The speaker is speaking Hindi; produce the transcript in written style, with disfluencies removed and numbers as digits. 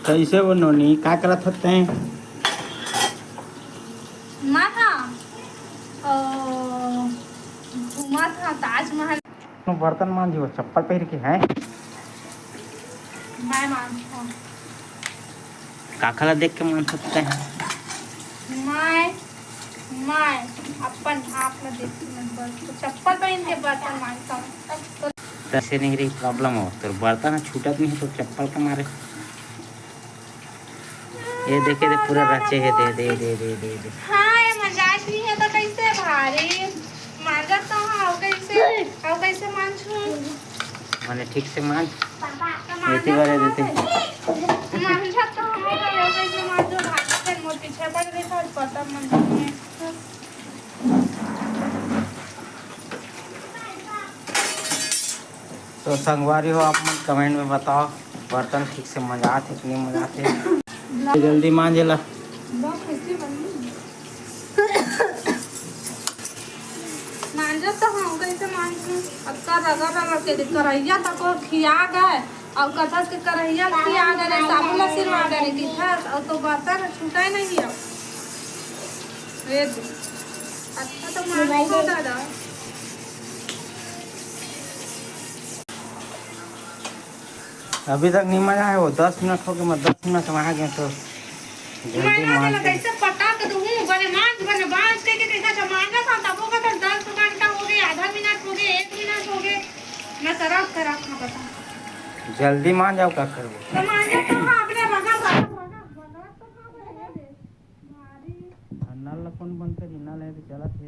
कैसे बनोनी क्या करत होते हैं? मैं था घूमा था ताजमहल। बर्तन मांझो चप्पल पहन के हैं मैं मानता हूँ। काखला देख के मान सकते हैं। मैं अपन आप में देखती हूँ बस तो चप्पल पहन के बर्तन मानता हूँ तो तैसे नहीं रही प्रॉब्लम हो तो बर्तन छूटत नहीं है तो चप्पल के मारे ये देखे दे पूरा रचे है दे दे दे दे दे दे। हाँ ये मजाक नहीं है तो कैसे भारी मांगत तो आओ कैसे मांझू मैंने ठीक से मांझ ऐसी मांझत बारे तो देते मांझत तो हमें आओ कैसे मांझो भागी फिर मोर पीछे पड़ गई था पता मन तो संगवारी हो आप मन कमेंट में बताओ बर्तन ठीक से मजाते कि नहीं मजाते जल्दी मांझेला मांझो तो हम कैसे मांझू अक्का रगा रगा के करैया तक खिया गए और कथस के करैया खिया गए साबुन सिरवा गए कि था और तो बर्तन छूटा नहीं अब ये अच्छा तो मांझो दादा अभी तक नहीं मजा है वो 10 मिनट हो गए मैं 10 मिनट में आ गया तो जल्दी मांझ के कैसे पटा के दूँ बने बांध के कैसा मांगा था तब वो का 10 घंटा हो गए आधा मिनट हो गए 1 मिनट हो गए मैं सरफ करा खा बता जल्दी मांझ जाओ क्या करोगे तो मांगा तो आपने रगा तो खा गए मारी नल कौन बंद करी नल है तो चला थे